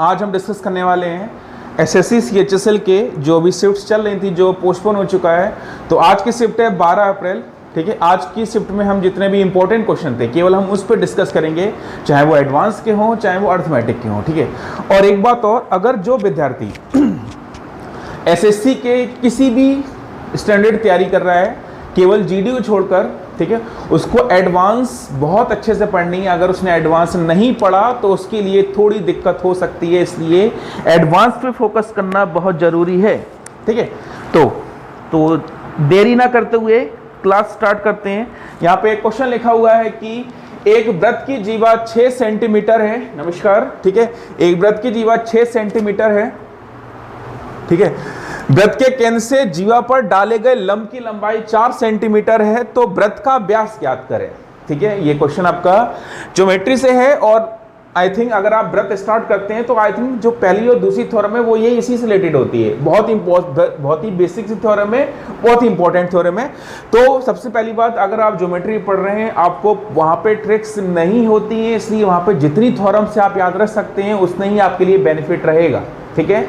आज हम डिस्कस करने वाले हैं एसएससी सीएचएसएल के जो भी शिफ्ट्स चल रही थी, जो पोस्टपोन हो चुका है। तो आज की शिफ्ट है 12 अप्रैल, ठीक है। आज की शिफ्ट में हम जितने भी इंपॉर्टेंट क्वेश्चन थे केवल हम उस पर डिस्कस करेंगे, चाहे वो एडवांस के हों चाहे वो अर्थमेटिक के हों, ठीक है। और एक बात और, अगर जो विद्यार्थी एसएससी के किसी भी स्टैंडर्ड तैयारी कर रहा है केवल जीडी को छोड़कर, ठीक है, उसको एडवांस बहुत अच्छे से पढ़नी है। अगर उसने एडवांस नहीं पढ़ा तो उसके लिए थोड़ी दिक्कत हो सकती है, इसलिए एडवांस पे फोकस करना बहुत ज़रूरी है, ठीक है। तो देरी ना करते हुए क्लास स्टार्ट करते हैं। यहाँ पे एक क्वेश्चन लिखा हुआ है कि एक वृत्त की जीवा 6 सेंटीमीटर है, नमस्कार, ठीक है। एक वृत्त की जीवा 6 सेंटीमीटर है, ठीक है। वृत्त के केंद्र से जीवा पर डाले गए लंब की लंबाई 4 सेंटीमीटर है, तो वृत्त का व्यास ज्ञात करें, ठीक है। ये क्वेश्चन आपका ज्योमेट्री से है और आई थिंक अगर आप वृत्त स्टार्ट करते हैं तो आई थिंक जो पहली और दूसरी थ्योरम है वो ये इसी से रिलेटेड होती है। बहुत ही बेसिक सी थ्योरम है, बहुत ही इंपॉर्टेंट थ्योरम है। तो सबसे पहली बात, अगर आप ज्योमेट्री पढ़ रहे हैं आपको वहां पे ट्रिक्स नहीं होती है, इसलिए वहां पे जितनी थ्योरम से आप याद रख सकते हैं उतने ही आपके लिए बेनिफिट रहेगा, ठीक है।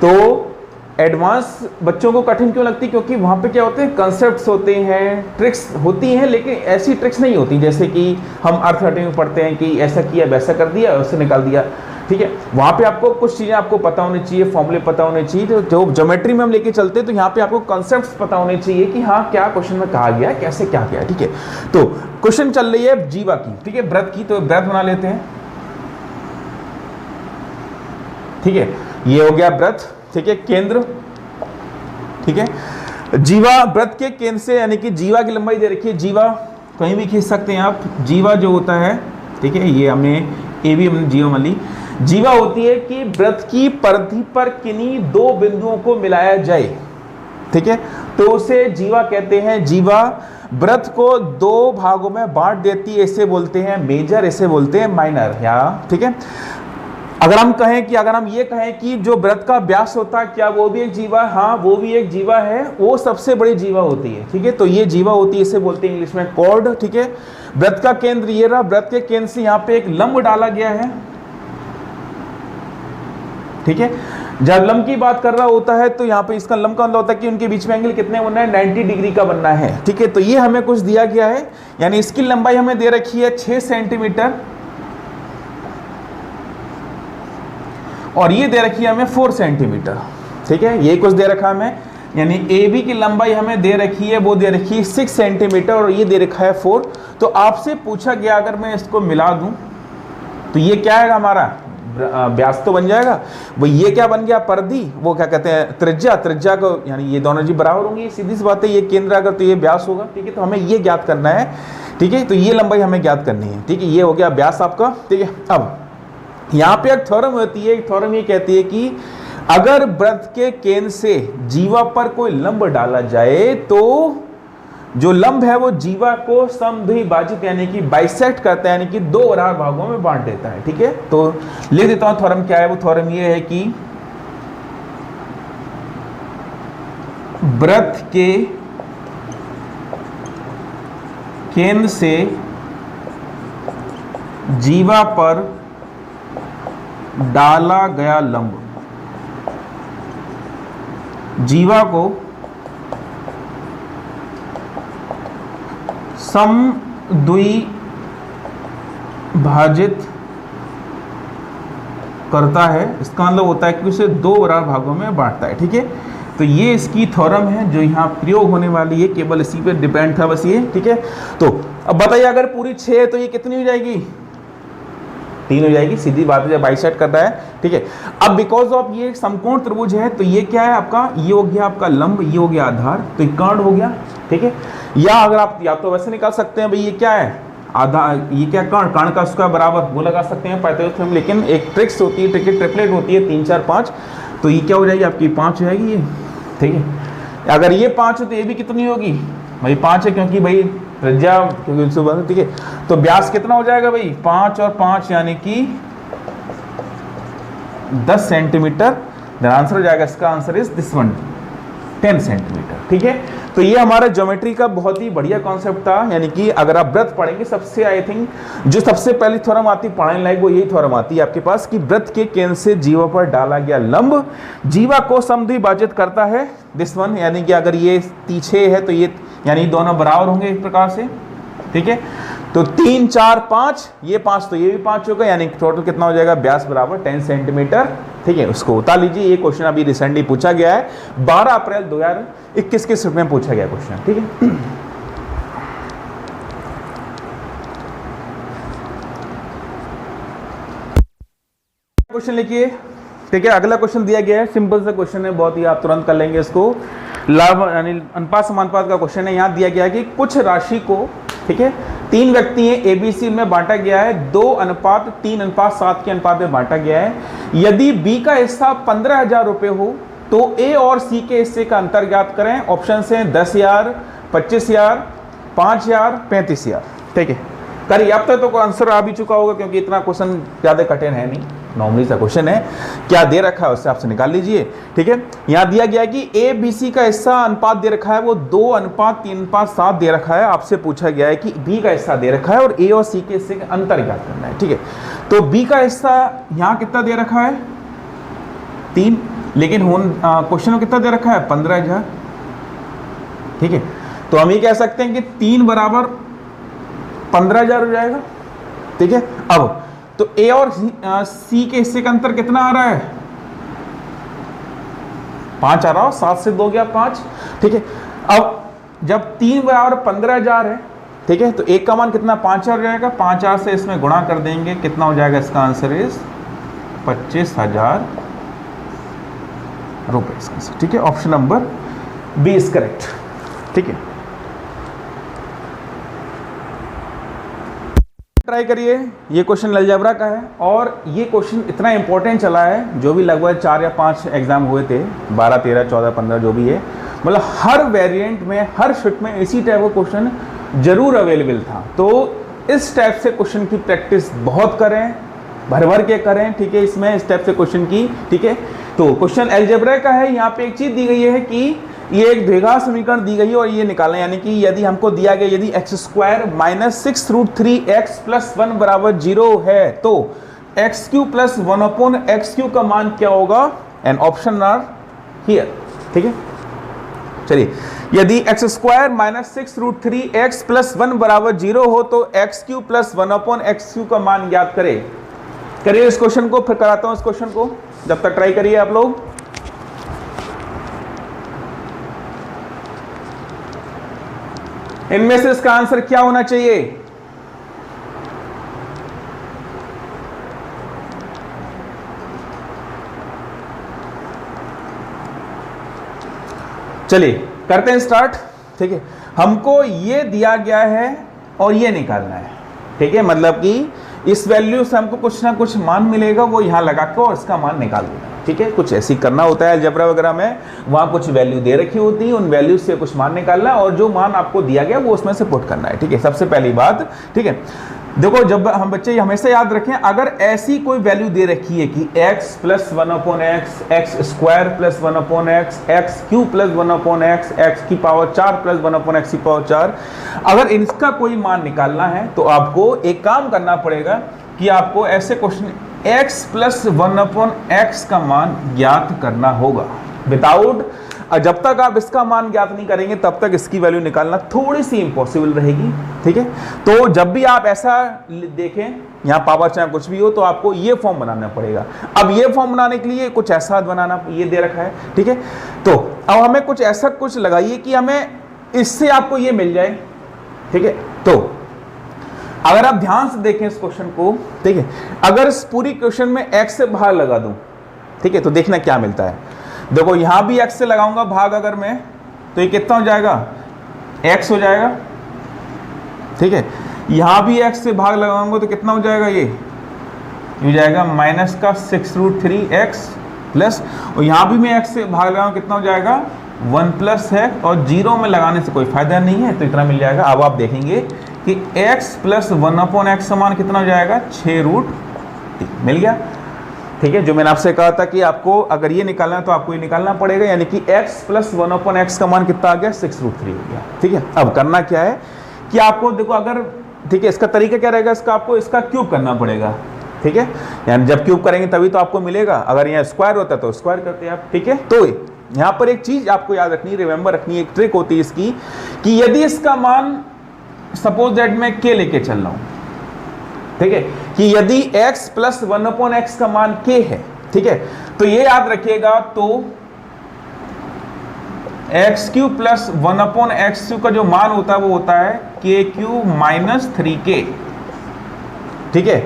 तो एडवांस बच्चों को कठिन क्यों लगती है? क्योंकि वहाँ पे क्या होते हैं, कंसेप्ट्स होते हैं, ट्रिक्स होती हैं, लेकिन ऐसी ट्रिक्स नहीं होती जैसे कि हम अर्थमेटिक में पढ़ते हैं कि ऐसा किया वैसा कर दिया वैसे निकाल दिया, ठीक है। वहाँ पे आपको कुछ चीज़ें आपको पता होनी चाहिए, फॉर्मूले पता होने चाहिए। तो जो ज्योमेट्री में हम लेके चलते हैं तो यहाँ पे आपको कंसेप्ट्स पता होने चाहिए कि हाँ क्या क्वेश्चन में कहा गया है, कैसे क्या किया, ठीक है। तो क्वेश्चन चल रही है जीवा की, ठीक है, वृत्त की। तो वृत्त बना लेते हैं, ठीक है। ये हो गया वृत्त, ठीक है, केंद्र, ठीक है। जीवा वृत्त के केंद्र से, यानी कि जीवा की लंबाई दे रखी है, जीवा कहीं भी खींच सकते हैं आप। जीवा जो होता है, ठीक है, ये हमने ए भी हमने जीवा मान ली। जीवा होती है कि वृत्त की परिधि पर किन्हीं दो बिंदुओं को मिलाया जाए, ठीक है, तो उसे जीवा कहते हैं। जीवा वृत्त को दो भागों में बांट देती है, इसे बोलते हैं मेजर, इसे बोलते हैं माइनर, या ठीक है। अगर हम ये कहें कि जो वृत्त का व्यास होता है क्या वो भी एक जीवा? हाँ, वो भी एक जीवा है, वो सबसे बड़ी जीवा होती है, ठीक है। तो ये जीवा होती है, इसे बोलते हैं इंग्लिश में कॉर्ड, ठीक है। वृत्त का केंद्र ये रहा, वृत्त के केंद्र से यहाँ पे एक लंब डाला गया है, ठीक है। जब लंब की बात कर रहा होता है तो यहाँ पे इसका लंब का मतलब होता है कि उनके बीच में एंगल कितने बनना है, 90 डिग्री का बनना है, ठीक है। तो ये हमें कुछ दिया गया है, यानी इसकी लंबाई हमें दे रखी है 6 सेंटीमीटर और ये दे रखी है हमें 4 सेंटीमीटर, ठीक है। ये कुछ दे रखा है हमें, यानी ए बी की लंबाई हमें दे रखी है, वो दे रखी है 6 सेंटीमीटर और ये दे रखा है 4। तो आपसे पूछा गया अगर मैं इसको मिला दूं तो ये क्या है हमारा व्यास तो बन जाएगा। वो ये क्या बन गया, परिधि, वो क्या कहते हैं त्रिज्या को, यानी ये दोनों जी बराबर होंगी, सीधी सी बात है। ये केंद्र अगर तो ये व्यास होगा, ठीक है। तो हमें ये ज्ञात करना है, ठीक है। तो ये लंबाई हमें ज्ञात करनी है, ठीक है। ये हो गया व्यास आपका, ठीक है। अब यहाँ पे एक थ्योरम होती है, एक थ्योरम ये कहती है कि अगर वृत्त के केंद्र से जीवा पर कोई लंब डाला जाए तो जो लंब है वो जीवा को समद्विभाजित यानी कि बाइसेक्ट करता है, यानी कि दो बराबर भागों में बांट देता है, ठीक है। तो लिख देता हूं थ्योरम क्या है। वो थ्योरम ये है कि वृत्त के केंद्र से जीवा पर डाला गया लंब जीवा को समद्विभाजित करता है। इसका मतलब होता है कि उसे दो बराबर भागों में बांटता है, ठीक है। तो ये इसकी थ्योरम है जो यहाँ प्रयोग होने वाली है, केवल इसी पे डिपेंड था बस ये, ठीक है। तो अब बताइए अगर पूरी 6 है तो ये कितनी हो जाएगी, 3 हो जाएगी, सीधी बात है, जब बाइसेक्ट करता है, ठीक है। अब बिकॉज ऑफ ये समकोण त्रिभुज है तो ये क्या है आपका, ये हो गया आपका लंब, ये हो गया आधार, तो ये कर्ण हो गया, ठीक है। या अगर आप या तो वैसे निकाल सकते हैं भाई ये क्या है आधार, ये क्या कर्ण, कर्ण का उसका बराबर वो लगा सकते हैं पाइथागोरस थ्योरम, लेकिन एक ट्रिक्स होती है, ट्रिपलेट होती है 3 4 5, तो ये क्या हो जाएगी आपकी 5 हो जाएगी ये, ठीक है। अगर ये 5 है तो ये भी कितनी होगी भाई 5 है, क्योंकि भाई त्रिज्या क्योंकि सुबह, ठीक है। तो व्यास कितना हो जाएगा भाई 5 और 5 यानी कि 10 सेंटीमीटर। आंसर हो जाएगा, इसका answer is this one 10 centimetre, ठीक है। तो ये हमारा ज्योमेट्री का बहुत ही बढ़िया कॉन्सेप्ट था, यानी कि अगर आप वृत्त पढ़ेंगे सबसे आई थिंक जो सबसे पहली थ्योरम आती पढ़ाने लायक वो यही थ्योरम आती है आपके पास कि वृत्त के केंद्र से जीवा पर डाला गया लंब जीवा को समद्विभाजित करता है, दिस वन, यानी कि अगर ये 6 है तो ये यानी दोनों बराबर होंगे एक प्रकार से, ठीक है। तो 3 4 5 ये 5 तो ये भी 5 होगा, यानी टोटल कितना हो जाएगा, व्यास बराबर 10 सेंटीमीटर, ठीक है। उसको उतार लीजिए। ये क्वेश्चन अभी रिसेंटली पूछा गया है, 12 अप्रैल 2021 के शिफ्ट में पूछा गया क्वेश्चन, ठीक है। क्वेश्चन लिखिए, ठीक है। अगला क्वेश्चन दिया गया है, सिंपल सा क्वेश्चन है, बहुत ही आप तुरंत कर लेंगे इसको। लाभ यानी अनुपात समानुपात का क्वेश्चन है। यहाँ दिया गया है कि कुछ राशि को, ठीक है, 3 व्यक्ति हैं ABC में बांटा गया है, 2:3:7 के अनुपात में बांटा गया है। यदि B का हिस्सा 15,000 रुपए हो तो A और C के हिस्से का अंतर ज्ञात करें। ऑप्शन है 10,000, 25,000, 5,000, 35,000, ठीक है। करिए, अब तक तो आंसर आ भी चुका होगा क्योंकि इतना क्वेश्चन ज्यादा कठिन है नहीं, नॉर्मली सा क्वेश्चन है। क्या दे रखा है उससे आपसे निकाल लीजिए, ठीक है। यहाँ दिया गया है कि ABC का हिस्सा अनुपात दे रखा है वो 2:3:7 दे रखा है। आपसे पूछा गया है कि B का हिस्सा दे रखा है और A और C के हिस्से का अंतर ज्ञात करना है, ठीक है। तो B का हिस्सा यहाँ कितना दे रखा है, 3, लेकिन क्वेश्चन में कितना दे रखा है, 15,000, ठीक है। तो हम ये कह सकते हैं कि 3 बराबर 15,000 हो जाएगा, ठीक है। अब तो A और C के हिस्से का अंतर कितना आ रहा है, 5 आ रहा हो, 7 से 2 गया 5, ठीक है। अब जब 3 बराबर 15,000 है, ठीक है, तो एक का मान कितना 5,000 हो जाएगा, 5,000 से इसमें गुणा कर देंगे, कितना हो जाएगा, इसका आंसर इज 25,000 रुपए इसका आंसर, ठीक है। Option number B is correct, ठीक है। ट्राई करिए, ये क्वेश्चन अलजेब्रा का है और ये क्वेश्चन इतना इंपॉर्टेंट चला है, जो भी लगभग 4 या 5 एग्जाम हुए थे, 12 13 14 15 जो भी है, मतलब हर वेरिएंट में हर शिफ्ट में इसी टाइप का क्वेश्चन जरूर अवेलेबल था। तो इस टाइप से क्वेश्चन की प्रैक्टिस बहुत करें, भर भर के करें, ठीक है। इसमें इस टाइप से क्वेश्चन की, ठीक है। तो क्वेश्चन अलजेब्रा का है। यहाँ पे एक चीज दी गई है कि ये एक द्विघात समीकरण दी गई है और ये निकालना, यानी कि यदि हमको दिया गया यदि x² - 6√3x + 1 बराबर 0 है तो x³ + 1/x³ का मान क्या होगा, एंड ऑप्शन आर हियर, ठीक है। चलिए, यदि x² - 6√3x + 1 बराबर 0 हो तो x³ + 1/x³ का मान ज्ञात करें। करिए इस क्वेश्चन को, फिर कराता हूं इस क्वेश्चन को, जब तक ट्राई करिए आप लोग। इनमें से इसका आंसर क्या होना चाहिए, चलिए करते हैं स्टार्ट, ठीक है। हमको ये दिया गया है और ये निकालना है, ठीक है। मतलब कि इस वैल्यू से हमको कुछ ना कुछ मान मिलेगा, वो यहां लगा के और इसका मान निकाल देना, ठीक है। कुछ ऐसी करना होता है अलजेब्रा वगैरह में, वहां कुछ वैल्यू दे रखी होती है, उन वैल्यू से कुछ मान निकालना और जो मान आपको दिया गया वो उसमें से पुट करना है, ठीक है। सबसे पहली बात, ठीक है, देखो जब हम बच्चे हमेशा याद रखें, अगर ऐसी कोई वैल्यू दे रखी है कि x + 1/x, x² + 1/x, x³ + 1/x, x⁴ + 1/x⁴, अगर इसका कोई मान निकालना है तो आपको एक काम करना पड़ेगा कि आपको ऐसे क्वेश्चन x + 1/x का मान ज्ञात करना होगा विदाउट, जब तक आप इसका मान ज्ञात नहीं करेंगे तब तक इसकी वैल्यू निकालना थोड़ी सी इम्पॉसिबल रहेगी, ठीक है। तो जब भी आप ऐसा देखें, यहाँ पावर चाहे कुछ भी हो, तो आपको ये फॉर्म बनाना पड़ेगा। अब ये फॉर्म बनाने के लिए कुछ ऐसा बनाना, ये दे रखा है, ठीक है। तो अब हमें कुछ ऐसा कुछ लगाइए कि हमें इससे आपको ये मिल जाए, ठीक है। तो अगर आप ध्यान से देखें इस क्वेश्चन को, ठीक है, अगर इस पूरी क्वेश्चन में x से भाग लगा दूं, ठीक है, तो देखना क्या मिलता है। देखो यहां भी x से लगाऊंगा भाग अगर मैं, तो ये कितना हो जाएगा, x हो जाएगा, ठीक है। यहां भी x से भाग लगाऊंगा तो कितना हो जाएगा, ये हो जाएगा -6√3x प्लस, और यहां भी मैं x से भाग लगाऊंगा कितना हो जाएगा 1+ है, और 0 में लगाने से कोई फायदा नहीं है, तो इतना मिल जाएगा। अब आप देखेंगे कि x + 1/x समान कितना हो जाएगा, 6√3 मिल गया। ठीक है, जो मैंने आपसे कहा था कि आपको अगर ये निकालना है तो आपको ये निकालना पड़ेगा, यानी कि x प्लस 1/x का मान कितना आ गया, 6√3 हो गया। ठीक है, अब करना क्या है कि आपको देखो, अगर ठीक है, इसका तरीका क्या रहेगा, इसका आपको इसका क्यूब करना पड़ेगा। ठीक है, यानी जब क्यूब करेंगे तभी तो आपको मिलेगा, अगर यहाँ स्क्वायर होता तो स्क्वायर करते आप। ठीक है, तो यहाँ पर एक चीज आपको याद रखनी, रिमेंबर रखनी, एक ट्रिक होती है इसकी कि यदि इसका मान सपोज दैट मैं k लेके चल रहा हूं, ठीक है, कि यदि x प्लस 1/x का मान k है, ठीक है, तो ये याद रखिएगा, तो x³ प्लस 1/x³ का जो मान होता है वो होता है k³ माइनस 3k। ठीक है,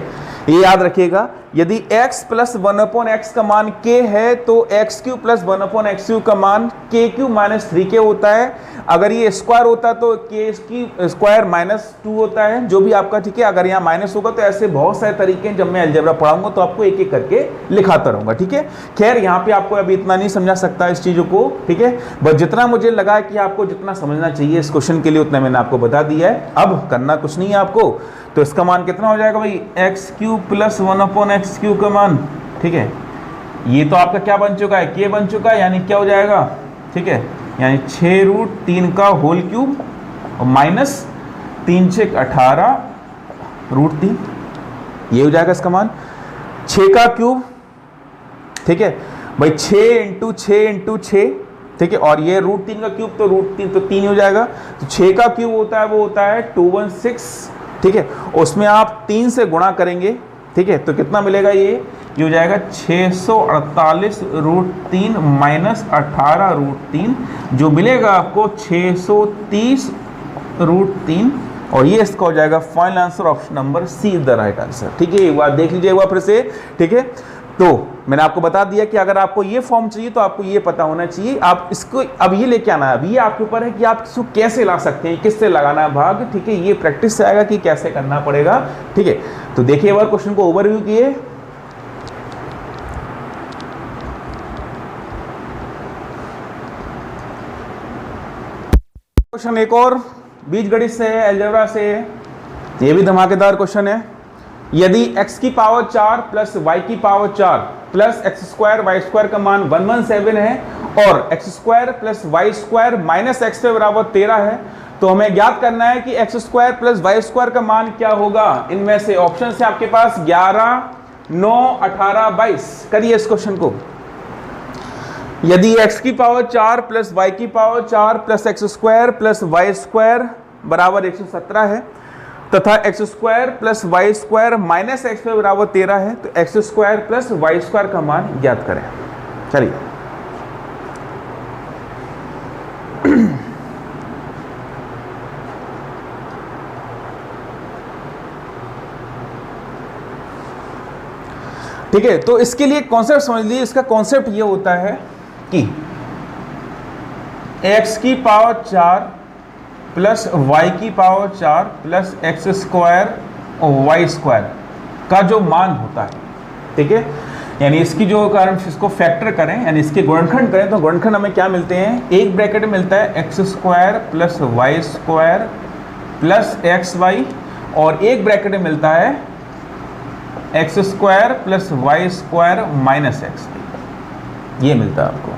ये याद रखिएगा, यदि x प्लस 1/x का मान k है तो x³ प्लस 1/x³ का मान k³ माइनस 3k होता है। अगर ये स्क्वायर होता तो k³ स्क्वायर माइनस 2 होता है, जो भी आपका। ठीक है, अगर यहाँ माइनस होगा तो ऐसे बहुत सारे तरीके हैं, जब मैं अलजेब्रा पढ़ाऊंगा तो आपको एक एक करके लिखाता रहूंगा। ठीक है, खैर यहाँ पे आपको अभी इतना नहीं समझा सकता इस चीजों को। ठीक है, बस जितना मुझे लगा कि आपको जितना समझना चाहिए इस क्वेश्चन के लिए उतना मैंने आपको बता दिया है। अब करना कुछ नहीं है आपको, तो इसका मान कितना हो जाएगा भाई, x³ प्लस 1/x³ का मान। ठीक है, ये तो आपका क्या बन चुका है, k बन चुका है, यानी क्या हो जाएगा, ठीक है, यानी 6√3 का होल क्यूब और माइनस 3 × 6 = 18√3, ये हो जाएगा इसका मान। 6 का क्यूब, ठीक है भाई, 6 × 6 × 6, ठीक है, और ये √3 का क्यूब तो √3 तो 3 हो जाएगा। तो 6 का क्यूब होता है वो होता है 216। ठीक है, उसमें आप 3 से गुणा करेंगे, ठीक है, तो कितना मिलेगा, ये हो जाएगा 648√3 माइनस 18√3, जो मिलेगा आपको 630√3, और ये इसका हो जाएगा final answer, option number C is the right answer. ठीक है, एक बार देख लीजिए एक बार फिर से। ठीक है, तो मैंने आपको बता दिया कि अगर आपको ये फॉर्म चाहिए तो आपको ये पता होना चाहिए, आप इसको अब ये लेके आना है। अब ये आपके ऊपर है कि आप इसको कैसे ला सकते हैं, किससे लगाना है भाग। ठीक है, ये प्रैक्टिस से आएगा कि कैसे करना पड़ेगा। ठीक है, तो देखिए एक बार क्वेश्चन को ओवरव्यू किए। क्वेश्चन एक और बीजगणित से है, अलजेब्रा से है, ये भी धमाकेदार क्वेश्चन है। यदि x की पावर 4 प्लस y की पावर 4 प्लस x² y² का मान 117 है और x² plus y² minus x बराबर 13 है, तो हमें ज्ञात करना है कि x² प्लस y² का मान क्या होगा। इनमें से ऑप्शन है आपके पास 11, 9, 18, 22। करिए इस क्वेश्चन को। यदि x की पावर 4 प्लस y की power 4 plus x² plus y² बराबर 117 है तथा x² plus y² minus x बराबर 13 है, तो x² प्लस y² का मान ज्ञात करें। चलिए, ठीक है, तो इसके लिए कॉन्सेप्ट समझ लीजिए। इसका कॉन्सेप्ट ये होता है कि x की पावर 4 प्लस y की पावर 4 प्लस x² और y² का जो मान होता है, ठीक है, यानी इसकी जो कारण इसको फैक्टर करें, यानी इसके गुणनखंड करें, तो गुणनखंड हमें क्या मिलते हैं, एक ब्रैकेट में मिलता है x² plus y² plus xy, और एक ब्रैकेट में मिलता है x² plus y² minus x, ये मिलता है आपको।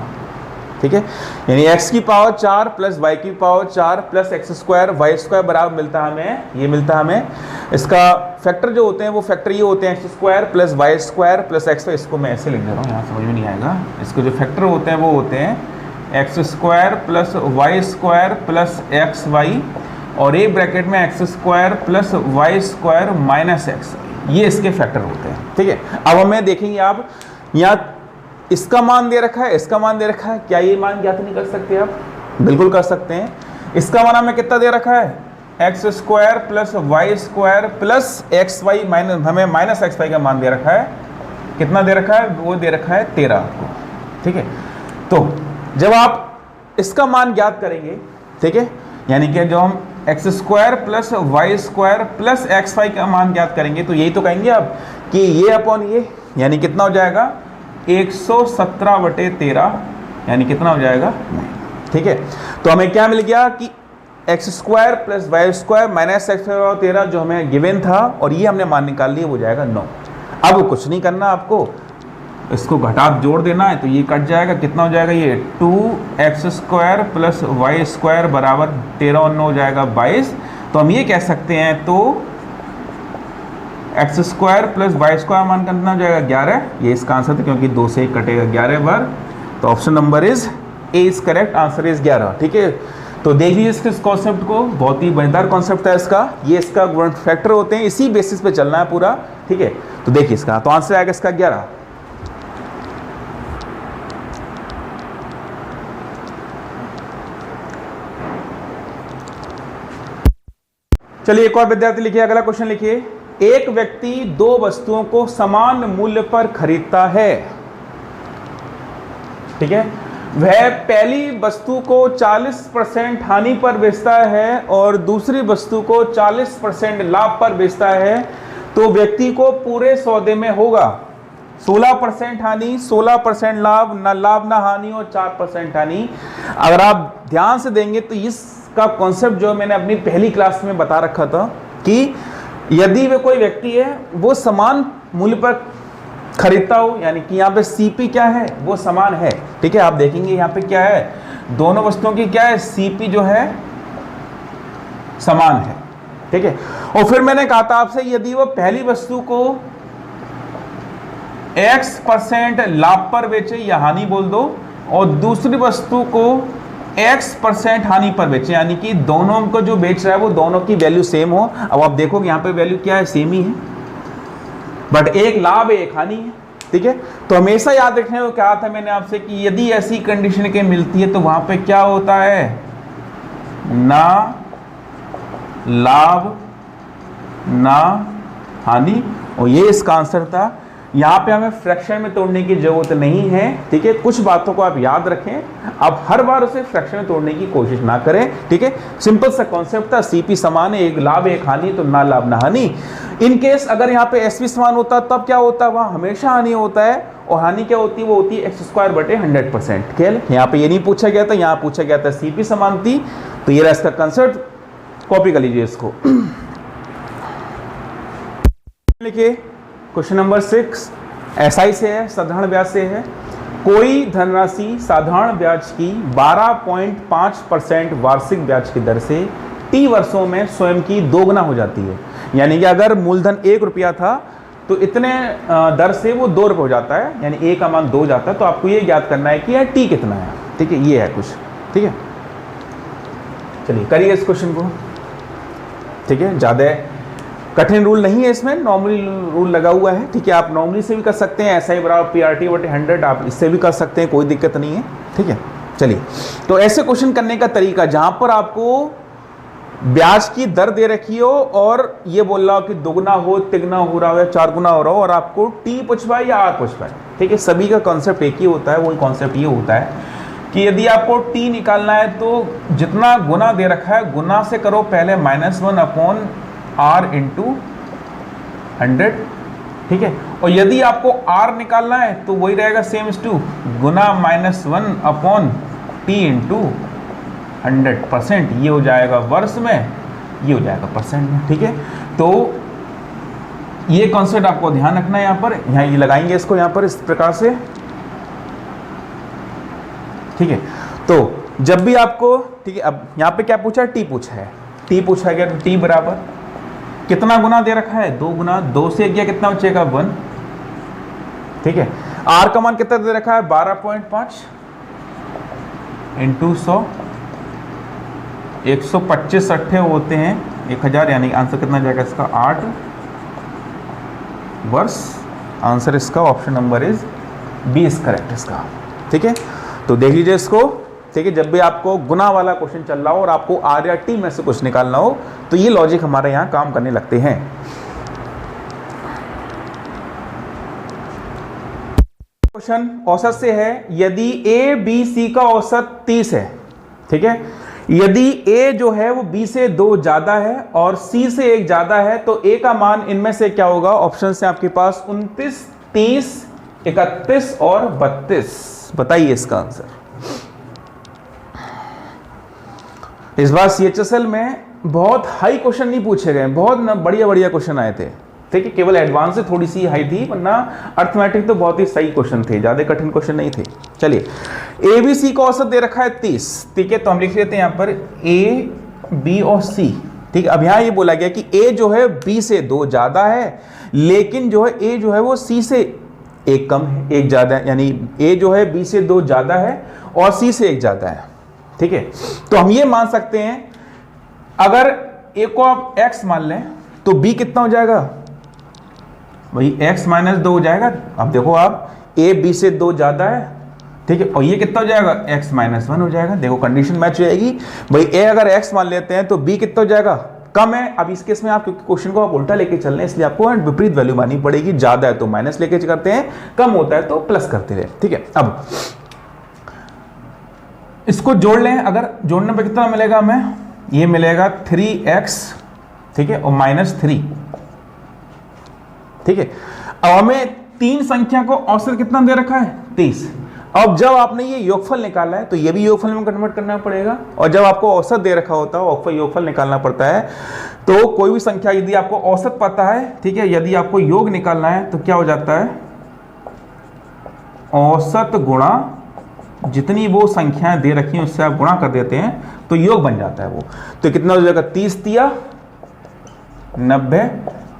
ठीक है, यानी x की पावर 4 प्लस y की पावर 4 प्लस x² y² बराबर मिलता है हमें, ये मिलता है हमें। इसका फैक्टर जो होते हैं वो फैक्टर ये होते हैं x² plus y² plus x। इसको मैं ऐसे लिख दे रहा हूँ, यहाँ समझ में नहीं आएगा। इसको जो फैक्टर होते हैं वो होते हैं x² plus y² plus xy, और एक ब्रैकेट में x² plus y² minus x, ये इसके फैक्टर होते हैं। ठीक है, अब हमें देखेंगे आप यहाँ इसका मान दे रखा है, इसका मान दे रखा है, क्या ये मान ज्ञात नहीं कर सकते आप? बिल्कुल कर सकते हैं। इसका मान हमें कितना दे रखा है, x² plus y² plus xy, minus हमें माइनस xy का मान दे रखा है। कितना दे रखा है, वो दे रखा है 13 आपको। ठीक है, तो जब आप इसका मान ज्ञात करेंगे, ठीक है, यानी कि जो हम x² plus y² plus xy का मान ज्ञात करेंगे, तो यही तो कहेंगे आप कि ये अपॉन ये, यानी कितना हो जाएगा 117/13, यानी कितना हो जाएगा 9। ठीक है, तो हमें क्या मिल गया कि x² plus y² minus x बराबर 13 जो हमें गिवन था, और ये हमने मान निकाल लिया, वो जाएगा 9। अब कुछ नहीं करना आपको, इसको घटा जोड़ देना है तो ये कट जाएगा, कितना हो जाएगा ये 2x² प्लस y² बराबर 13 और 9 हो जाएगा 22। तो हम ये कह सकते हैं तो x² प्लस y² मान कितना हो जाएगा 11, ये इसका आंसर था क्योंकि 2 से 1 कटेगा 11 बार। तो option number is a is correct, answer is 11। ठीक है, तो देख लीजिए इस कॉन्सेप्ट को, बहुत ही मजेदार कॉन्सेप्ट है इसका। ये इसका गुणन फैक्टर होते हैं, इसी बेसिस पे चलना है पूरा। ठीक है, तो देखिए इसका तो आंसर आएगा इसका 11। चलिए एक और विद्यार्थी लिखिए, अगला क्वेश्चन लिखिए। एक व्यक्ति दो वस्तुओं को समान मूल्य पर खरीदता है। ठीक है, वह पहली वस्तु को 40% हानि पर बेचता है और दूसरी वस्तु को 40% लाभ पर बेचता है, तो व्यक्ति को पूरे सौदे में होगा 16% हानि, 16% लाभ, ना लाभ ना हानि और 4% हानि। अगर आप ध्यान से देंगे तो इसका कॉन्सेप्ट जो मैंने अपनी पहली क्लास में बता रखा था कि यदि वे कोई व्यक्ति है वो समान मूल्य पर खरीदता हो, यानी कि यहाँ पे सीपी क्या है वो समान है। ठीक है, आप देखेंगे यहाँ पे क्या है, दोनों वस्तुओं की क्या है, सीपी जो है समान है। ठीक है, और फिर मैंने कहा था आपसे यदि वो पहली वस्तु को x% लाभ पर बेचे या हानि बोल दो और दूसरी वस्तु को x% हानि पर बेचे, यानी कि दोनों को जो बेच रहा है वो दोनों की वैल्यू सेम हो। अब आप देखोगे यहाँ पे वैल्यू क्या है, सेम ही है, बट एक लाभ है एक हानि है। ठीक है, तो हमेशा याद रखने को कहा था मैंने आपसे कि यदि ऐसी कंडीशन के मिलती है तो वहां पे क्या होता है, ना लाभ ना हानि, और ये इसका आंसर था। यहाँ पे हमें फ्रैक्शन में तोड़ने की जरूरत नहीं है। ठीक है, कुछ बातों को आप याद रखें, आप हर बार उसे फ्रैक्शन में तोड़ने की कोशिश ना करें। ठीक है, सिंपल सा कॉन्सेप्ट था, सीपी समान है, एक लाभ एक हानि, तो ना लाभ ना हानि। इन केस अगर यहाँ पे एसपी समान होता तब क्या होता, वहां हमेशा हानि होता है, और हानि क्या होती है, वो होती है x² बटे 100%। खेल यहाँ पे ये नहीं पूछा गया था, यहाँ पूछा गया था सीपी समान थी, तो ये रहा इसका कंसेप्ट, कॉपी कर लीजिए इसको। लिखिए क्वेश्चन नंबर 6 एसआई से है, साधारण ब्याज से है। कोई धनराशि साधारण ब्याज की 12.5% वार्षिक ब्याज की दर से t वर्षों में स्वयं की दोगुना हो जाती है। यानी कि अगर मूलधन 1 रुपया था तो इतने दर से वो 2 रुपये हो जाता है, यानी a का मान 2 जाता है। तो आपको ये ज्ञात करना है कि यार t कितना है। ठीक है, ये है कुछ। ठीक है, चलिए करिए इस क्वेश्चन को। ठीक है, ज़्यादा कठिन रूल नहीं है इसमें, नॉर्मली रूल लगा हुआ है। ठीक है, आप नॉर्मली से भी कर सकते हैं, ऐसा ही बराबर PRT बटे 100 आप इससे भी कर सकते हैं, कोई दिक्कत नहीं है। ठीक है, चलिए तो ऐसे क्वेश्चन करने का तरीका जहां पर आपको ब्याज की दर दे रखी हो और ये बोल रहा हो कि दोगुना हो, तिगुना हो रहा हो या 4 गुना हो रहा हो, और आपको t पूछवा या r पूछवा। ठीक है, सभी का कॉन्सेप्ट एक ही होता है। वही कॉन्सेप्ट ये होता है कि यदि आपको t निकालना है तो जितना गुना दे रखा है गुना से करो पहले -1/r इंटू 100। ठीक है, और यदि आपको r निकालना है तो वही रहेगा सेम इज टू गुना -1/t इंटू 100%। ये हो जाएगा वर्ष में, ये हो जाएगा परसेंट में। ठीक है, तो ये कॉन्सेप्ट आपको ध्यान रखना है। यहाँ पर यहाँ ये लगाएंगे इसको यहाँ पर इस प्रकार से। ठीक है, तो जब भी आपको, ठीक है, अब यहाँ पे क्या पूछा है, टी पूछा है, टी पूछा गया तो टी बराबर कितना गुना दे रखा है, 2 गुना, 2 से गया कितना बचेगा 1। ठीक है, आर का मान कितना दे रखा है 12.5 इंटू 100, 125 अट्ठे होते हैं 1000, यानी आंसर कितना जाएगा इसका 8 वर्ष। आंसर इसका option number is B is correct इसका। ठीक है, तो देख लीजिए इसको। ठीक है, जब भी आपको गुना वाला क्वेश्चन चल रहा हो और आपको आर या टी में से कुछ निकालना हो तो ये लॉजिक हमारे यहाँ काम करने लगते हैं। क्वेश्चन औसत से है, यदि ए बी सी का औसत 30 है। ठीक है, यदि ए जो है वो बी से 2 ज्यादा है और सी से 1 ज्यादा है तो ए का मान इनमें से क्या होगा। ऑप्शन है आपके पास 29, 30, 31 और 32। बताइए इसका आंसर। इस बार CHSL में बहुत हाई क्वेश्चन नहीं पूछे गए, बहुत बढ़िया बढ़िया क्वेश्चन आए थे। ठीक है, केवल एडवांस से थोड़ी सी हाई थी, वरना अर्थमेटिक तो बहुत ही सही क्वेश्चन थे, ज्यादा कठिन क्वेश्चन नहीं थे। चलिए, ए बी सी का औसत दे रखा है 30, ठीक है, तो हम लिख लेते हैं यहाँ पर ए बी और सी, ठीक है। अब यहाँ ये बोला गया कि ए जो है बी से 2 ज्यादा है, लेकिन जो है ए जो है वो सी से 1 कम है, 1 ज्यादा है, यानी ए जो है बी से 2 ज्यादा है और सी से 1 ज्यादा है, ठीक है। तो हम ये मान सकते हैं, अगर ए को आप x मान लें तो b कितना हो जाएगा भाई, x माइनस 2 हो जाएगा। अब देखो आप, a b से 2 ज्यादा है, ठीक है, और ये कितना हो जाएगा, x माइनस 1 हो जाएगा। देखो कंडीशन मैच हो जाएगी भाई, a अगर x मान लेते हैं तो b कितना हो जाएगा, कम है। अब इस केस में आप, क्योंकि क्वेश्चन को आप उल्टा लेके चल रहे हैं, इसलिए आपको विपरीत वैल्यू माननी पड़ेगी। ज्यादा है तो माइनस लेके करते हैं, कम होता है तो प्लस करते रहे, ठीक है। अब इसको जोड़ लें, अगर जोड़ने पर कितना मिलेगा हमें, ये मिलेगा 3x, ठीक है, और -3, ठीक है। अब हमें 3 संख्या को औसत कितना दे रखा है, 30। अब जब आपने ये योगफल निकाला है तो ये भी योगफल में कन्वर्ट करना पड़ेगा, और जब आपको औसत दे रखा होता है योगफल निकालना पड़ता है। तो कोई भी संख्या यदि आपको औसत पता है, ठीक है, यदि आपको योग निकालना है तो क्या हो जाता है, औसत गुणा जितनी वो संख्याएं दे रखी हैं उससे आप गुणा कर देते हैं तो योग बन जाता है वो। तो कितना हो जाएगा, 30 तिया 90,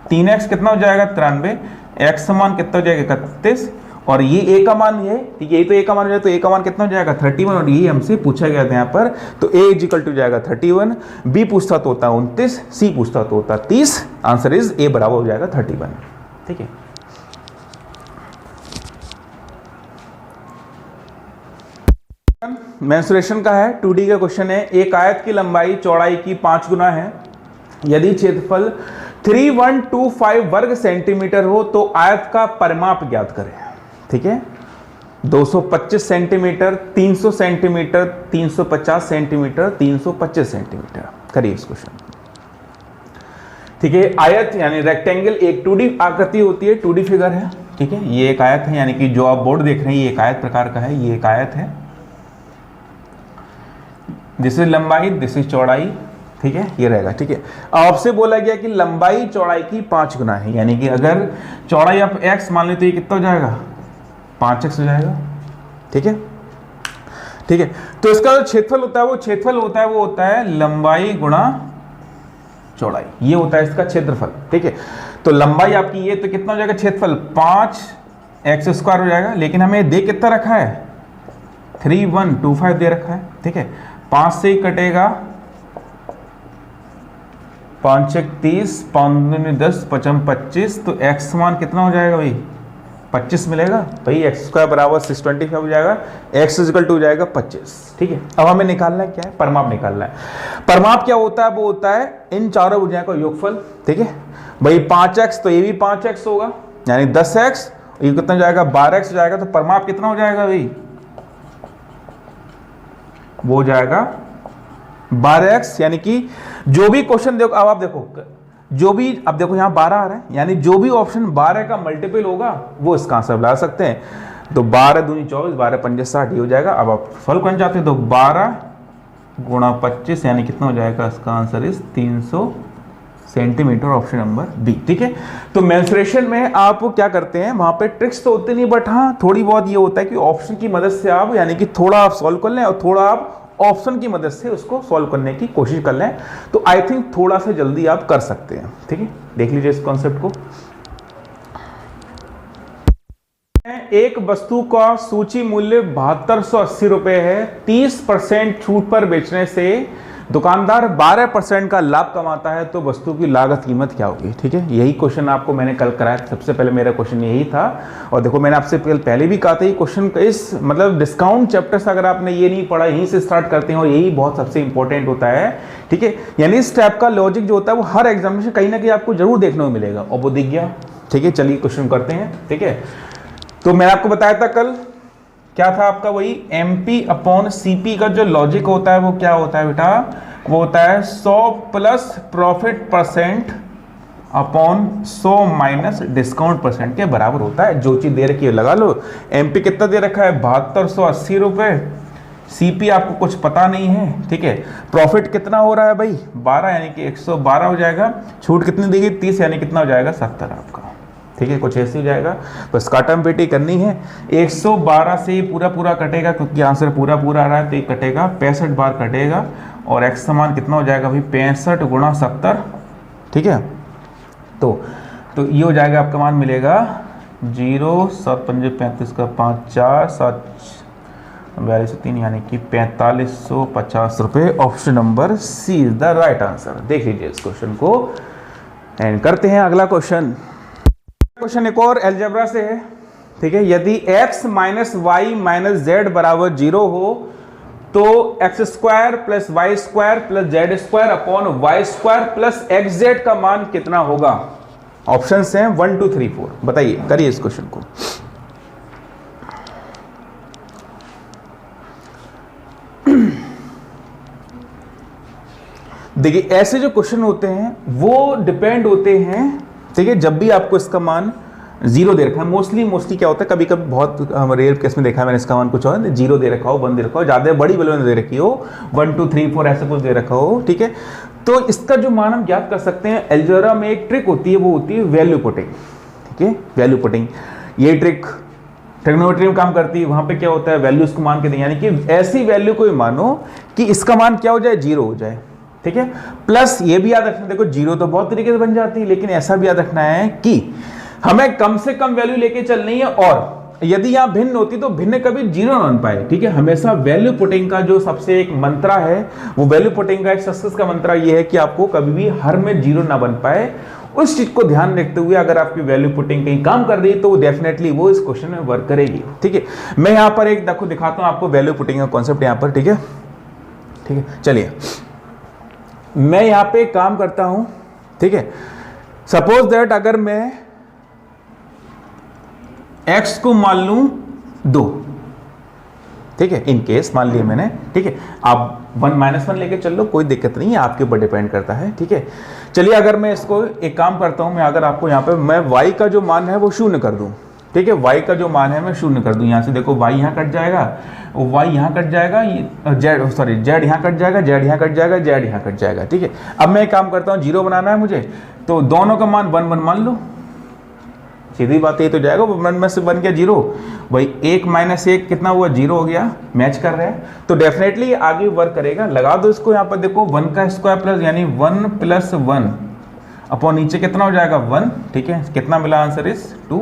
3x कितना हो जाएगा 93, x समान कितना हो जाएगा 31, और ये a का मान है, ठीक है, ये तो a का मान हो जाएगा, तो a का मान कितना हो जाएगा 31, और ये हमसे पूछा गया था यहाँ पर, तो a इक्वल टू जाएगा 31, b पूछता तो होता 29, c पूछता तो होता 30, आंसर इज a बराबर हो जाएगा 31, ठीक है। मेंसुरेशन का है, 2D का क्वेश्चन है। एक आयत की लंबाई चौड़ाई की 5 गुना है, यदि क्षेत्रफल 3125 वर्ग सेंटीमीटर हो तो आयत का परिमाप ज्ञात करें, ठीक है। 225 सेंटीमीटर, 300 सेंटीमीटर, 350 सेंटीमीटर, 325 सेंटीमीटर, करिए इस क्वेश्चन, ठीक है। आयत यानी रेक्टेंगल एक 2D आकृति होती है, 2D फिगर है, ठीक है। ये एक आयत है, यानी कि जो आप बोर्ड देख रहे हैं ये एक आयत प्रकार का है, ये एक आयत है, दिस इज लंबाई, दिस इज चौड़ाई, ठीक है, ये रहेगा, ठीक है। आपसे बोला गया कि लंबाई चौड़ाई की 5 गुना है, यानी कि अगर चौड़ाई आप x मान ले तो ये कितना हो जाएगा 5x हो जाएगा, ठीक है, ठीक है। तो इसका जो क्षेत्रफल होता है वो होता है लंबाई गुणा चौड़ाई, ये होता है इसका क्षेत्रफल, ठीक है। तो लंबाई आपकी ये, तो कितना हो जाएगा क्षेत्रफल 5x² हो जाएगा, लेकिन हमें दे कितना रखा है 3125 दे रखा है, ठीक है। 5 से ही कटेगा, 5 1 30, 5 10, 55 25, तो x मान कितना हो जाएगा भाई 25 मिलेगा भाई, x² बराबर 625 हो जाएगा, x इक्वल टू हो जाएगा 25, ठीक है। अब हमें निकालना है क्या है, परिमाप निकालना है। परिमाप क्या होता है, वो होता है इन चारों भुजाओं का योगफल, ठीक है भाई। 5x तो ये भी 5x होगा, यानी 10x, ये कितना हो जाएगा 12x हो जाएगा, तो परिमाप कितना हो जाएगा भाई, वो हो जाएगा 12x, यानी कि जो भी क्वेश्चन देखो, अब आप देखो जो भी, अब देखो यहाँ 12 आ रहा है, यानी जो भी ऑप्शन 12 का मल्टीपल होगा वो इसका आंसर ला सकते हैं। तो 12 दूनी 24, 12 पंजे 60, ये हो जाएगा। अब आप सॉल्व करना चाहते हैं तो 12 गुणा 25, यानी कितना हो जाएगा, इसका answer is 300 centimetre, option number B, ठीक है। तो मेंसुरेशन में आप क्या करते हैं, वहां पे ट्रिक्स तो होते नहीं, बट हाँ थोड़ी बहुत ये होता है कि ऑप्शन की मदद से आप, यानी कि थोड़ा आप सॉल्व कर लें और थोड़ा आप ऑप्शन की मदद से उसको सॉल्व करने की कोशिश कर लें, तो आई थिंक थोड़ा सा जल्दी आप कर सकते हैं, ठीक है। देख लीजिए इस कॉन्सेप्ट को। एक वस्तु का सूची मूल्य 7280 रुपए है, 30% छूट पर बेचने से दुकानदार 12% का लाभ कमाता है, तो वस्तु की लागत कीमत क्या होगी, ठीक है। यही क्वेश्चन आपको मैंने कल कराया, सबसे पहले मेरा क्वेश्चन यही था। और देखो मैंने आपसे पहले भी कहा था, ये क्वेश्चन इस मतलब डिस्काउंट चैप्टर से अगर आपने ये नहीं पढ़ा, यहीं से स्टार्ट करते हैं, और यही बहुत सबसे इंपॉर्टेंट होता है, ठीक है। यानी इस टाइप का लॉजिक जो होता है वो हर एग्जाम में कहीं ना कहीं आपको जरूर देखने को मिलेगा, और वो दिख गया, ठीक है। चलिए क्वेश्चन करते हैं, ठीक है। तो मैंने आपको बताया था कल, क्या था आपका, वही MP/CP का जो लॉजिक होता है वो क्या होता है बेटा, वो होता है 100 plus profit percent upon 100 minus discount percent के बराबर होता है। जो चीज दे रखी है लगा लो। MP कितना दे रखा है 7280 रुपए, सीपी आपको कुछ पता नहीं है, ठीक है। प्रॉफिट कितना हो रहा है भाई 12, यानी कि 112 हो जाएगा। छूट कितनी दी गई 30, यानी कितना हो जाएगा 70 आपका, ठीक है, कुछ ऐसे हो जाएगा। बस काटम पेटी करनी है। 112 से पूरा पूरा कटेगा क्योंकि आंसर पूरा पूरा आ रहा है, तो ये कटेगा 65 बार कटेगा और x समान कितना हो जाएगा भाई 65 गुणा 70, ठीक है। तो ये हो जाएगा आपका मान मिलेगा 0 7 5 35 का 5 4 7 42 3, यानी कि 4550 रुपये। Option number C is the right answer. देख लीजिए इस क्वेश्चन को एंड करते हैं अगला क्वेश्चन। क्वेश्चन एक और अलजेब्रा से है, ठीक है। यदि x minus y minus z बराबर 0 हो तो x square plus y square plus z square upon y square plus x z का मान कितना होगा। ऑप्शंस हैं 1 2 3 4। बताइए, करिए इस क्वेश्चन को। देखिए ऐसे जो क्वेश्चन होते हैं वो डिपेंड होते हैं, ठीक है, जब भी आपको इसका मान 0 दे रखा है। मोस्टली क्या होता है, कभी कभी बहुत रेयर केस में देखा है मैंने, इसका मान कुछ और 0 दे रखा हो, 1 दे रखा हो, ज्यादा बड़ी वैल्यू दे रखी हो, 1 2 3 4 ऐसा कुछ दे रखा हो, ठीक है। तो इसका जो मान हम ज्ञात कर सकते हैं, अलजेब्रा में एक ट्रिक होती है, वो होती है वैल्यू पुटिंग, ठीक है, वैल्यू पुटिंग। ये ट्रिक ट्रिग्नोमेट्री में काम करती है। वहां पे क्या होता है, वैल्यूज को मान के दें, यानी कि ऐसी वैल्यू को मानो कि इसका मान क्या हो जाए 0 हो जाए, ठीक है। प्लस ये भी याद रखना, देखो 0 तो बहुत तरीके से बन जाती है, लेकिन ऐसा भी याद रखना है कि हमें कम से कम वैल्यू लेके चलनी है, और यदि यहां भिन्न होती तो भिन्न कभी 0 ना बन पाए, ठीक है। हमेशा वैल्यू पुटिंग का जो सबसे एक मंत्रा है, वो वैल्यू पुटिंग का एक सक्सेस का मंत्रा ये है कि आपको कभी भी हर में 0 ना बन पाए। उस चीज को ध्यान रखते हुए अगर आपकी वैल्यू पुटिंग कहीं काम कर रही है तो वो डेफिनेटली वो इस क्वेश्चन में वर्क करेगी, ठीक है। मैं यहां पर एक देखो दिखाता हूं आपको वैल्यू पुटिंग का कॉन्सेप्ट यहां पर, ठीक है, ठीक है। चलिए मैं यहां पे काम करता हूं, ठीक है। सपोज दैट अगर मैं x को मान लूं 2, ठीक है, इन केस मान लिया मैंने, ठीक है। आप 1 -1 लेके चल लो, कोई दिक्कत नहीं है, आपके ऊपर डिपेंड करता है, ठीक है। चलिए अगर मैं इसको एक काम करता हूं, मैं अगर आपको यहां पे मैं y का जो मान है वो 0 कर दूं, ठीक है, y का जो मान है मैं 0 कर दूं। यहां से देखो y यहां कट जाएगा, y यहां कट जाएगा, z यहां कट जाएगा, z यहां कट जाएगा, z यहां कट जाएगा, ठीक है। अब मैं एक काम करता हूं, 0 बनाना है मुझे, तो दोनों का मान 1 1 मान लो, सीधी बात ये तो जाएगा, 1 में से बन गया 0, भाई 1 - 1 कितना हुआ 0 हो गया, मैच कर रहे हैं, तो डेफिनेटली आगे वर्क करेगा। लगा दो इसको, यहाँ पर देखो 1 का स्क्वायर प्लस यानी 1 + 1 अपॉन नीचे कितना हो जाएगा 1, ठीक है। कितना मिला आंसर इज 2,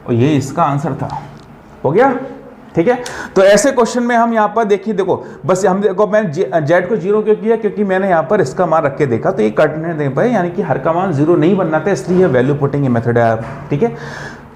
और ये इसका आंसर था, हो गया, ठीक है। तो ऐसे क्वेश्चन में हम यहाँ पर देखिए, देखो बस हम देखो मैंने जेड को 0 क्यों किया, क्योंकि मैंने यहाँ पर इसका मान रख के देखा तो ये कटने दे पाए, यानी कि हर का मान 0 नहीं बनना था, इसलिए वैल्यू पुटिंग मेथड है, ठीक है।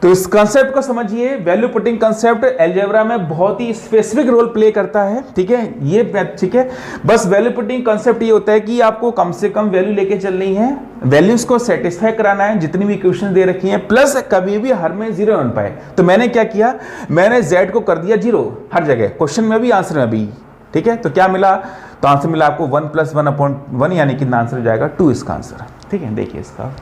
तो इस कंसेप्ट को समझिए, वैल्यू पुटिंग कंसेप्ट अलजेब्रा में बहुत ही स्पेसिफिक रोल प्ले करता है, ठीक है, ये ठीक है। बस वैल्यू पुटिंग कंसेप्ट ये होता है कि आपको कम से कम वैल्यू लेके चलनी है, वैल्यूज को सेटिस्फाई कराना है जितनी भी इक्वेशन दे रखी हैं, प्लस कभी भी हर में 0 बन पाए। तो मैंने क्या किया, मैंने z को कर दिया 0 हर जगह, क्वेश्चन में भी आंसर में भी, ठीक है। तो क्या मिला, तो आंसर मिला आपको 1 + 1/1, यानी कि आंसर हो जाएगा 2 इसका आंसर, ठीक है। देखिए इसका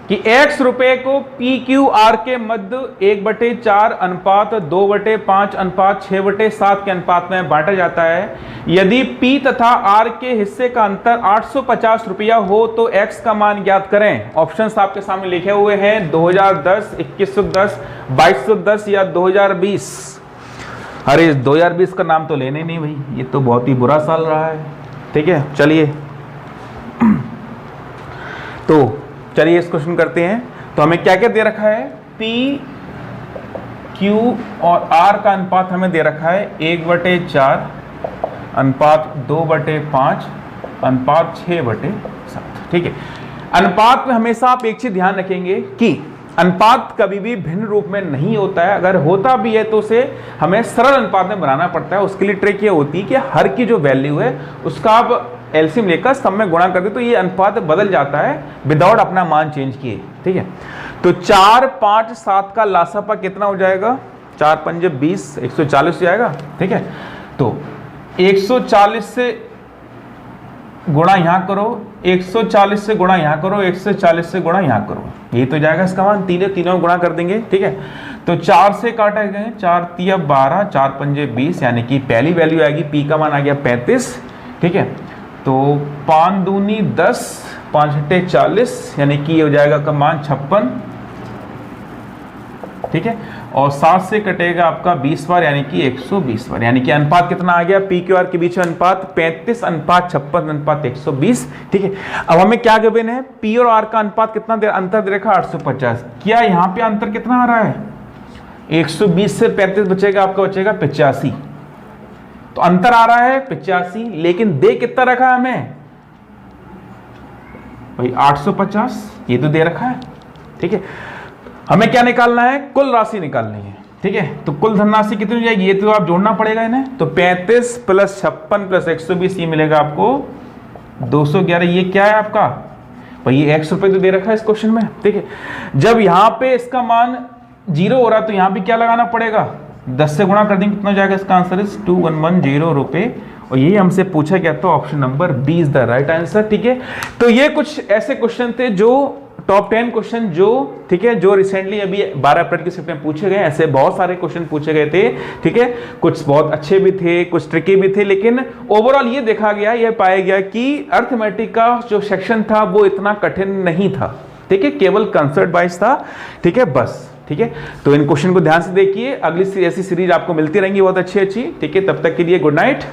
कि x रुपए को PQR के मध्य 1/4 अनुपात 2/5 अनुपात 6/7 के अनुपात में बांटा जाता है। यदि P तथा R के हिस्से का अंतर 850 रुपया हो तो x का मान ज्ञात करें। ऑप्शंस आपके सामने लिखे हुए हैं 2010, 2110, 2210 या 2020। अरे 2020 का नाम तो लेने नहीं भाई, ये तो बहुत ही बुरा साल रहा है, ठीक है। चलिए तो चलिए इस क्वेश्चन करते हैं। तो हमें क्या क्या दे रखा है, P, Q और R का अनुपात हमें दे रखा है 1/4 अनुपात 2/5 अनुपात 6/7, ठीक है। अनुपात में हमेशा आप एक चीज ध्यान रखेंगे कि अनुपात कभी भी भिन्न रूप में नहीं होता है, अगर होता भी है तो उसे हमें सरल अनुपात में बनाना पड़ता है। उसके लिए ट्रिक ये होती है कि हर की जो वैल्यू है उसका आप एलसीएम लेकर सब में गुणा कर दे तो ये अनुपात बदल जाता है विदाउट अपना मान चेंज किए, ठीक है। तो 4 5 7 का लासापा कितना हो जाएगा, 4 5 20, 140 हो जाएगा, ठीक है। तो 140 से गुणा यहाँ करो, 140 से गुणा यहाँ करो, 140 से गुणा यहाँ करो, यही तो जाएगा इसका मान। तीनों गुणा कर देंगे, ठीक है। तो 4 से काटा गए, 4 तिया 12, 4 पंजे 20, यानी कि पहली वैल्यू आएगी, पी का मान आ गया 35, ठीक है। तो 5 दूनी 10, 5 छठे 40, यानी कि ये हो जाएगा का मान 56, ठीक है। और 7 से कटेगा आपका 20 बार, यानी कि 120 बार, यानी कि अनुपात कितना आ गया, पी क्यू आर के बीच में अनुपात 35 अनुपात 56 अनुपात 120, ठीक है। अब हमें क्या गिवन है, पी और आर का अनुपात कितना अंतर दे रखा 850। क्या यहाँ पे अंतर कितना आ रहा है, 120 से 35 बचेगा, आपका बचेगा 85, तो अंतर आ रहा है 85, लेकिन दे कितना रखा है हमें भाई 850, ये तो दे रखा है, ठीक है। हमें क्या निकालना है, कुल राशि निकालनी है, ठीक है। तो कुल धनराशि कितनी हो जाएगी, ये तो आप जोड़ना पड़ेगा इन्हें। तो 35 प्लस 56 प्लस 120, ये मिलेगा आपको 211। ये क्या है आपका भाई, ये 100 रुपये तो दे रखा है इस क्वेश्चन में, ठीक है। जब यहाँ पे इसका मान 0 हो रहा है तो यहाँ भी क्या लगाना पड़ेगा, 10 से गुणा कर देंगे, कितना जाएगा, इसका आंसर इज 2110 रुपये। और यही हमसे पूछा गया, तो option number B is the right answer, ठीक है। तो ये कुछ ऐसे क्वेश्चन थे जो टॉप 10 क्वेश्चन जो, ठीक है, जो रिसेंटली अभी 12 अप्रैल की शिफ्ट में पूछे गए। ऐसे बहुत सारे क्वेश्चन पूछे गए थे, ठीक है। कुछ बहुत अच्छे भी थे, कुछ ट्रिकी भी थे, लेकिन ओवरऑल ये देखा गया, ये पाया गया कि अर्थमेटिक का जो सेक्शन था वो इतना कठिन नहीं था, ठीक है, केवल कंसेप्ट वाइज था, ठीक है, बस, ठीक है। तो इन क्वेश्चन को ध्यान से देखिए, अगली ऐसी सीरीज आपको मिलती रहेंगी बहुत अच्छी अच्छी, ठीक है। तब तक के लिए गुड नाइट।